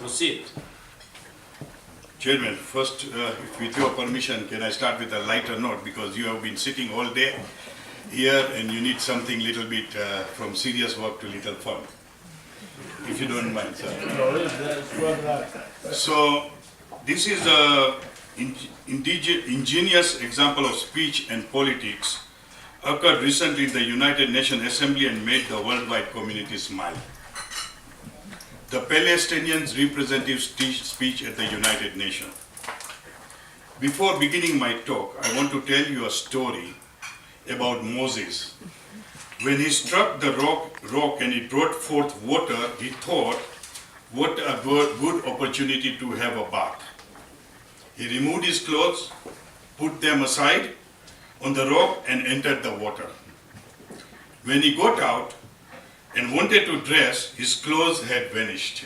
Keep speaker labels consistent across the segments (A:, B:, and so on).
A: Proceed.
B: Chairman, first, with your permission, can I start with a lighter note, because you have been sitting all day here and you need something little bit from serious work to little fun, if you don't mind, sir. So, this is a ingenious example of speech and politics occurred recently in the United Nations Assembly and made the worldwide community smile. The Palestinians' representative speech at the United Nations. Before beginning my talk, I want to tell you a story about Moses. When he struck the rock and it brought forth water, he thought, what a good opportunity to have a bath. He removed his clothes, put them aside on the rock and entered the water. When he got out and wanted to dress, his clothes had vanished.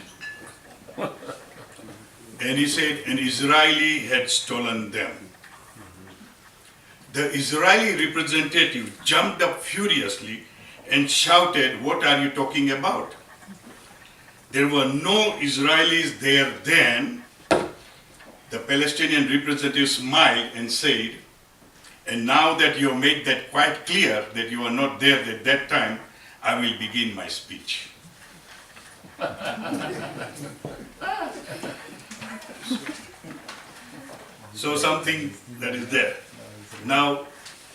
B: And he said, an Israeli had stolen them. The Israeli representative jumped up furiously and shouted, what are you talking about? There were no Israelis there then. The Palestinian representative smiled and said, and now that you have made that quite clear that you were not there at that time, I will begin my speech. So something that is there. Now,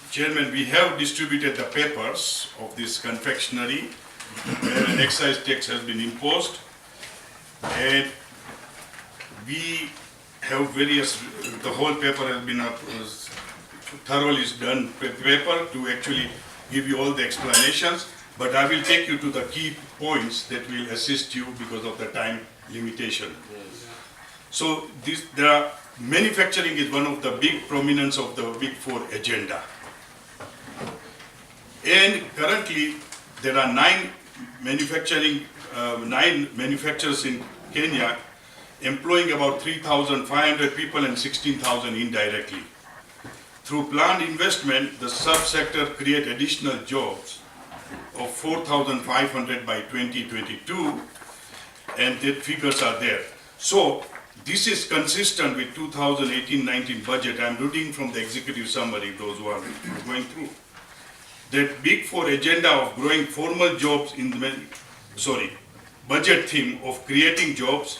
B: Chairman, we have distributed the papers of this confectionery where an excise tax has been imposed, and we have various, the whole paper has been thoroughly done paper to actually give you all the explanations, but I will take you to the key points that will assist you because of the time limitation. So manufacturing is one of the big prominence of the Big Four agenda. And currently there are nine manufacturers in Kenya employing about 3,500 people and 16,000 indirectly. Through planned investment, the subsector create additional jobs of 4,500 by 2022, and the figures are there. So this is consistent with 2018-19 budget. I'm reading from the executive summary, those who are going through. That Big Four agenda of growing formal jobs in the, budget theme of creating jobs,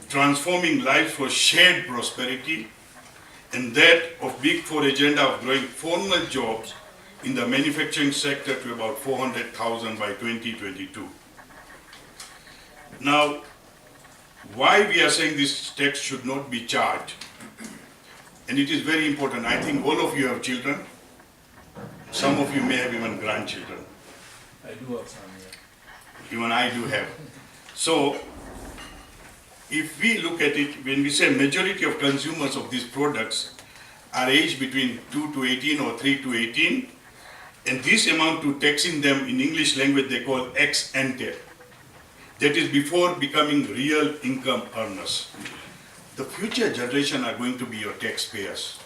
B: transforming lives for shared prosperity, and that of Big Four agenda of growing formal jobs in the manufacturing sector to about 400,000 by 2022. Now, why we are saying this tax should not be charged, and it is very important. I think all of you have children. Some of you may have even grandchildren.
C: I do have some, yeah.
B: Even I do have. So, if we look at it, when we say majority of consumers of these products are aged between 2 to 18 or 3 to 18, and this amount to taxing them in English language they call ex ante. That is before becoming real income earners. The future generation are going to be your taxpayers.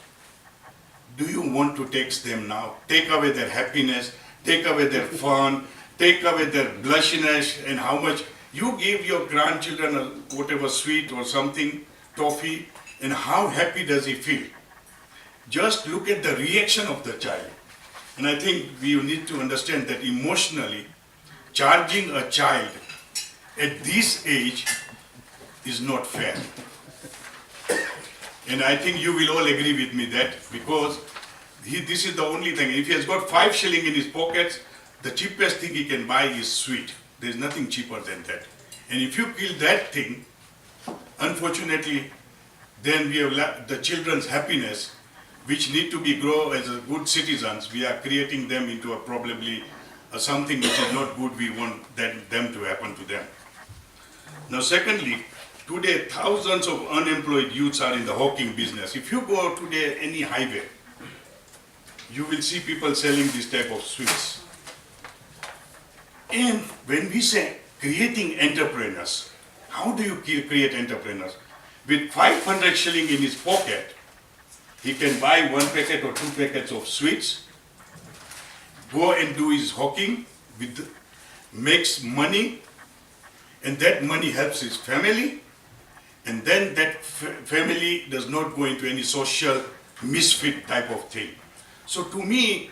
B: Do you want to tax them now? Take away their happiness, take away their fun, take away their blushiness, and how much you give your grandchildren a whatever sweet or something, toffee, and how happy does he feel? Just look at the reaction of the child. And I think we need to understand that emotionally, charging a child at this age is not fair. And I think you will all agree with me that, because this is the only thing. If he has got 5 shillings in his pockets, the cheapest thing he can buy is sweet. There is nothing cheaper than that. And if you kill that thing, unfortunately, then we have the children's happiness, which need to be grow as a good citizens. We are creating them into a probably something which is not good. We want them to happen to them. Now, secondly, today thousands of unemployed youths are in the hawking business. If you go today any highway, you will see people selling this type of sweets. And when we say creating entrepreneurs, how do you create entrepreneurs? With 500 shilling in his pocket, he can buy 1 packet or 2 packets of sweets, go and do his hawking, makes money, and that money helps his family, And then that family does not go into any social misfit type of thing. So to me,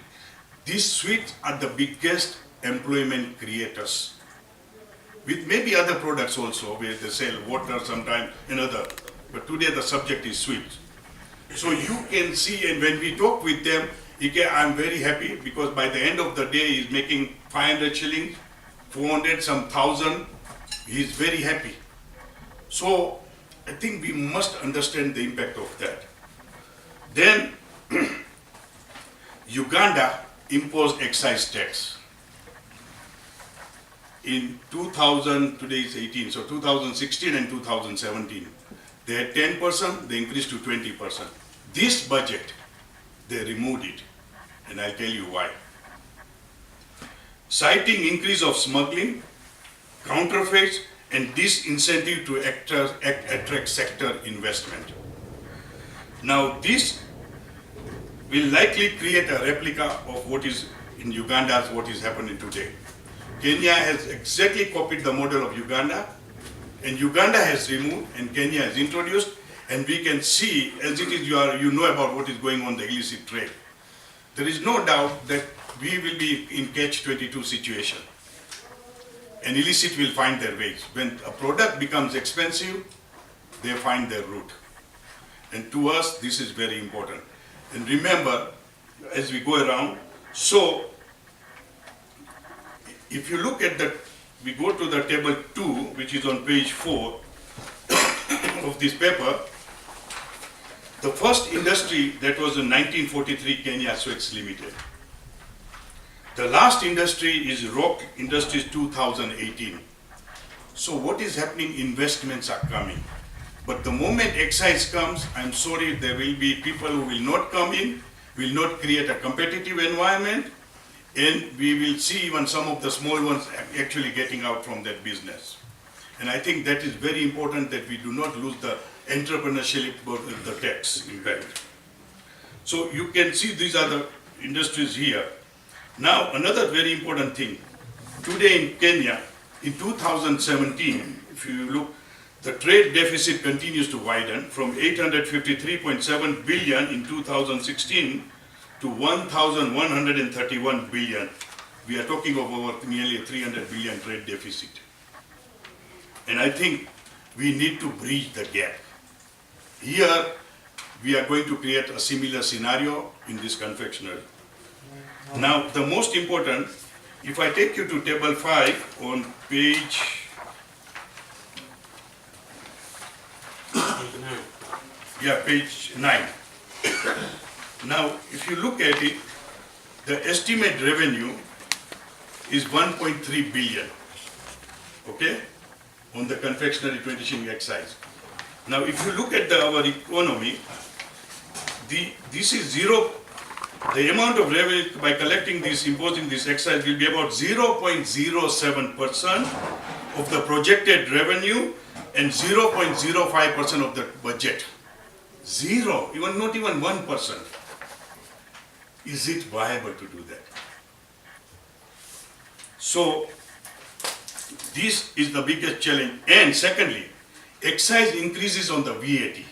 B: these sweets are the biggest employment creators. With maybe other products also, where they sell water sometime and other. But today the subject is sweet. So you can see, and when we talk with them, I'm very happy because by the end of the day he's making 500 shillings, 400, some 1,000. He's very happy. So I think we must understand the impact of that. Then Uganda imposed excise tax. In 2000, today is 18, so 2016 and 2017, they had 10%, they increased to 20%. This budget, they removed it, and I'll tell you why. Citing increase of smuggling, counterfeits, and disincentive to attract sector investment. Now this will likely create a replica of what is in Uganda, what is happening today. Kenya has exactly copied the model of Uganda, and Uganda has removed and Kenya has introduced, and we can see, as it is, you know about what is going on the illicit trade. There is no doubt that we will be in catch-22 situation, and illicit will find their ways. When a product becomes expensive, they find their route. And to us, this is very important. And remember, as we go around, so if you look at that, we go to the table 2, which is on page 4 of this paper. The first industry that was in 1943, Kenya Sweats Limited. The last industry is Rock Industries 2018. So what is happening? Investments are coming. But the moment excise comes, I'm sorry, there will be people who will not come in, will not create a competitive environment, and we will see even some of the small ones actually getting out from that business. And I think that is very important that we do not lose the entrepreneurship of the tax impact. So you can see these are the industries here. Now another very important thing, today in Kenya, in 2017, if you look, the trade deficit continues to widen from 853.7 billion in 2016 to 1,131 billion. We are talking of over nearly 300 billion trade deficit. And I think we need to bridge the gap. Here, we are going to create a similar scenario in this confectionery. Now, the most important, if I take you to table 5 on page page 9. Now, if you look at it, the estimate revenue is 1.3 billion, okay, on the confectionery 20 shilling excise. Now, if you look at our economy, this is zero. The amount of revenue by collecting this, imposing this excise will be about 0.07% of the projected revenue and 0.05% of the budget. Zero, not even 1%. Is it viable to do that? So, this is the biggest challenge. And secondly, excise increases on the VAT.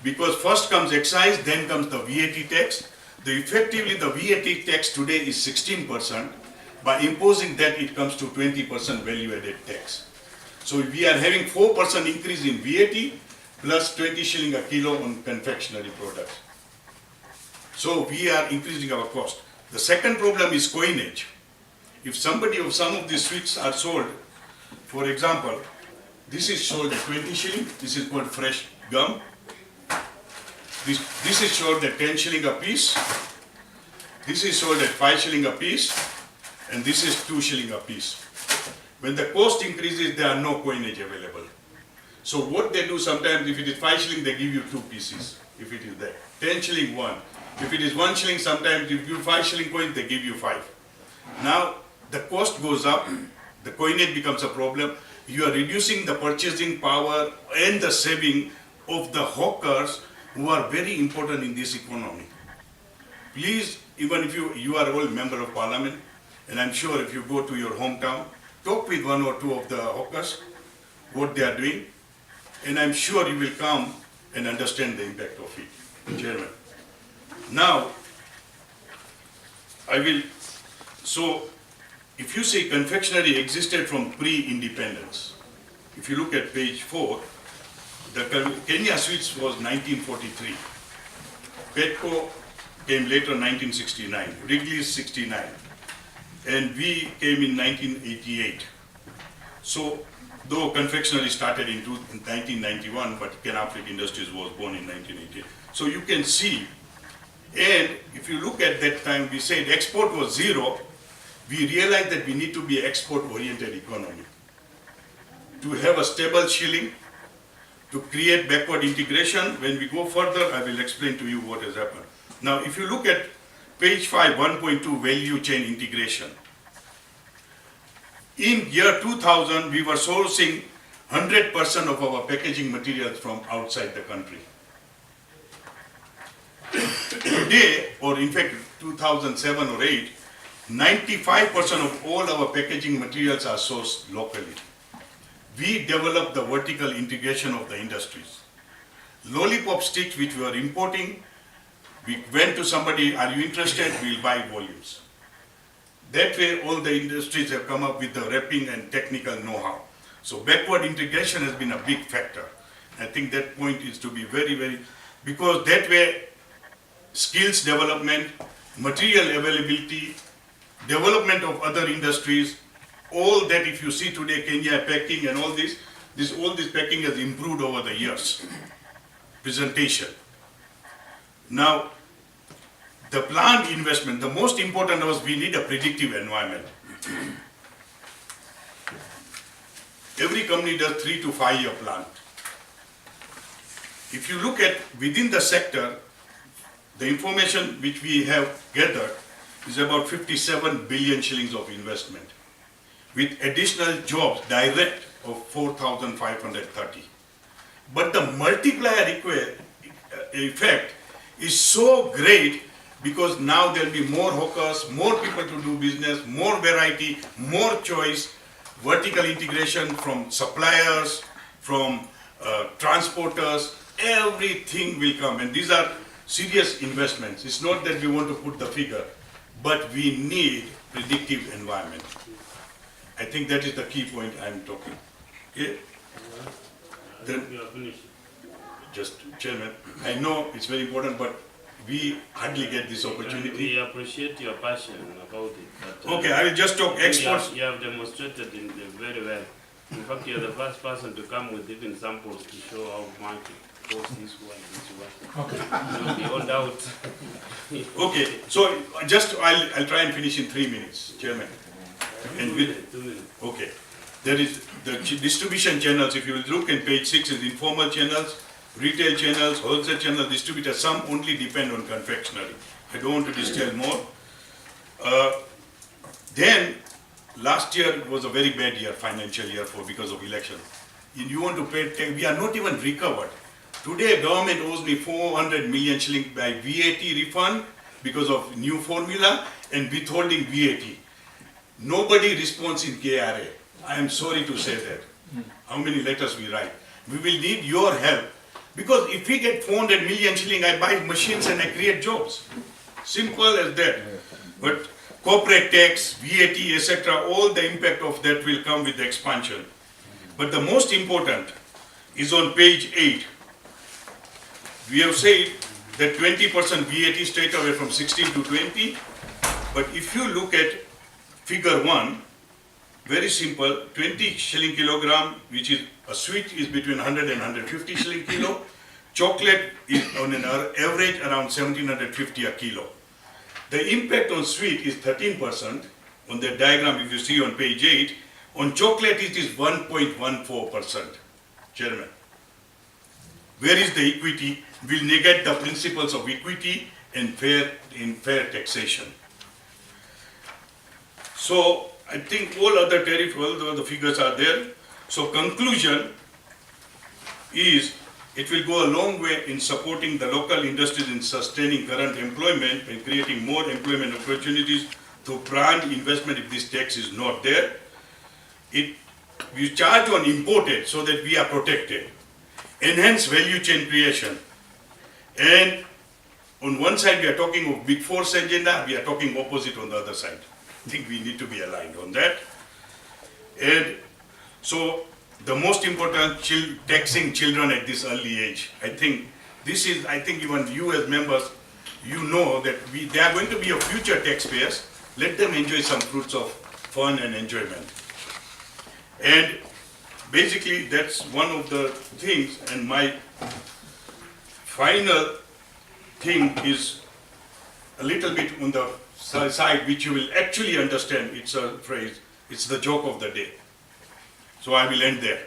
B: Because first comes excise, then comes the VAT tax. Effectively, the VAT tax today is 16%. By imposing that, it comes to 20% value-added tax. So we are having 4% increase in VAT plus 20 shilling a kilo on confectionery products. So we are increasing our cost. The second problem is coinage. If some of these sweets are sold, for example, this is sold at 20 shilling, this is called fresh gum. This is sold at 10 shilling a piece, this is sold at 5 shilling a piece, and this is 2 shilling a piece. When the cost increases, there are no coinage available. So what they do sometimes, if it is 5 shilling, they give you 2 pieces, if it is there. 10 shilling, 1. If it is 1 shilling, sometimes if you give 5 shilling coins, they give you 5. Now, the cost goes up, the coinage becomes a problem. You are reducing the purchasing power and the saving of the hawkers who are very important in this economy. Please, even if you are all member of parliament, and I'm sure if you go to your hometown, talk with 1 or 2 of the hawkers, what they are doing. and I'm sure you will come and understand the impact of it, Chairman. Now, so if you say confectionery existed from pre-independence, if you look at page 4, the Kenya Sweets was 1943. Petco came later 1969, Wrigley's 69, and we came in 1988. So, though confectionery started in 1991, but KAM Industries was born in 1988. So you can see, and if you look at that time, we said export was zero. We realized that we need to be export-oriented economy. To have a stable shilling, to create backward integration. When we go further, I will explain to you what has happened. Now, if you look at page 5, 1.2, value chain integration. In year 2000, we were sourcing 100% of our packaging materials from outside the country. Today, or in fact 2007 or 8, 95% of all our packaging materials are sourced locally. We developed the vertical integration of the industries. Lollipop sticks which we were importing, we went to somebody, are you interested? We'll buy volumes. That way all the industries have come up with the wrapping and technical know-how. So backward integration has been a big factor. I think that point is to be very, because that way skills development, material availability, development of other industries, all that if you see today Kenya packing and all this packing has improved over the years. Presentation. Now, the plant investment, the most important was we need a predictive environment. Every company does 3 to 5 year plan. If you look at within the sector, the information which we have gathered is about 57 billion shillings of investment, with additional jobs direct of 4,530. But the multiplier effect is so great because now there will be more hawkers, more people to do business, more variety, more choice, vertical integration from suppliers, from transporters, everything will come. And these are serious investments. It's not that we want to put the figure, but we need predictive environment. I think that is the key point I'm talking. Okay? Then,
A: You are finished.
B: just Chairman, I know it's very important, but we hardly get this opportunity.
A: We appreciate your passion about it. But,
B: Okay, I will just talk exports.
A: You have demonstrated very well. In fact, you are the first person to come with even samples to show how much it costs this one. Okay. Beyond doubt.
B: Okay, so I'll try and finish in 3 minutes, Chairman. And with,
A: 2 minutes.
B: okay, there is the distribution channels. If you will look in page 6, is informal channels, retail channels, wholesale channel, distributors. Some only depend on confectionery. I don't want to distill more. Then last year was a very bad year, financial year, because of election. You want to pay tax, we are not even recovered. Today government owes me 400 million shillings by VAT refund because of new formula and withholding VAT. Nobody responds in KRA. I am sorry to say that. How many letters we write. We will need your help. Because if we get 400 million shilling, I buy machines and I create jobs. Simple as that. But corporate tax, VAT, etc., all the impact of that will come with the expansion. But the most important is on page 8. We have said that 20% VAT straight away from 16 to 20. But if you look at figure 1, very simple, 20 shilling kilogram, which is a sweet is between 100 and 150 shilling kilo. Chocolate is on an average around 1750 a kilo. The impact on sweet is 13%. On the diagram, if you see on page 8, on chocolate it is 1.14%. Chairman, where is the equity? Will negate the principles of equity and fair taxation. So I think all other tariff, all the figures are there. So conclusion is it will go a long way in supporting the local industries in sustaining current employment and creating more employment opportunities through brand investment if this tax is not there. We charge on imported so that we are protected. enhance value chain creation. And on one side we are talking of big force agenda, we are talking opposite on the other side. I think we need to be aligned on that. And so the most important, taxing children at this early age. I think this is, even you as members, you know that they are going to be your future taxpayers. Let them enjoy some fruits of fun and enjoyment. And basically that's one of the things. And my final thing is a little bit on the side which you will actually understand. It's a phrase, it's the joke of the day. So I will end there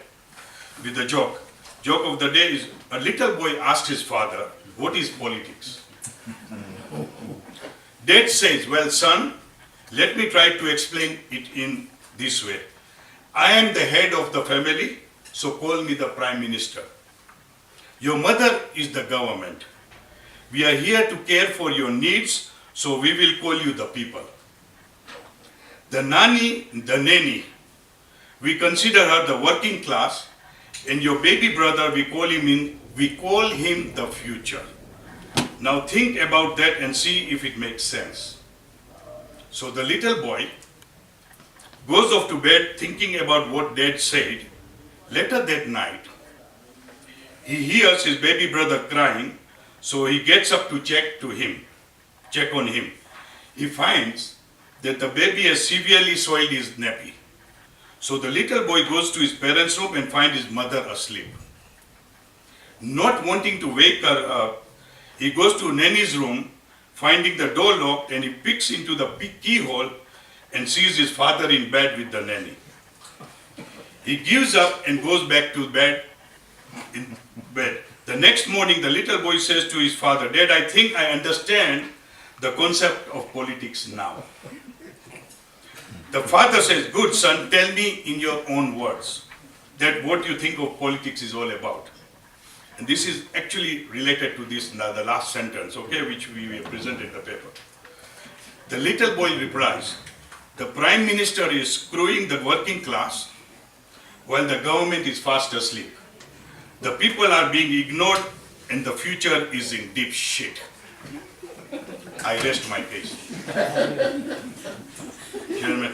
B: with the joke. Joke of the day is, a little boy asked his father, what is politics? Dad says, well son, let me try to explain it in this way. I am the head of the family, so call me the Prime Minister. Your mother is the government. We are here to care for your needs, so we will call you the people. The nanny, we consider her the working class, and your baby brother, we call him the future. Now think about that and see if it makes sense. So the little boy goes off to bed thinking about what dad said. Later that night, he hears his baby brother crying, so he gets up to check on him. He finds that the baby has severely soiled his nappy. So the little boy goes to his parents' room and finds his mother asleep. Not wanting to wake her up, he goes to Nanny's room, finding the door locked, and he peeks into the keyhole and sees his father in bed with the nanny. He gives up and goes back to bed. The next morning, the little boy says to his father, Dad, I think I understand the concept of politics now. The father says, good son, tell me in your own words that what you think of politics is all about. And this is actually related to this, the last sentence, okay, which we presented in the paper. The little boy replies, the Prime Minister is screwing the working class while the government is fast asleep. The people are being ignored and the future is in deep shit. I rest my case. Gentlemen.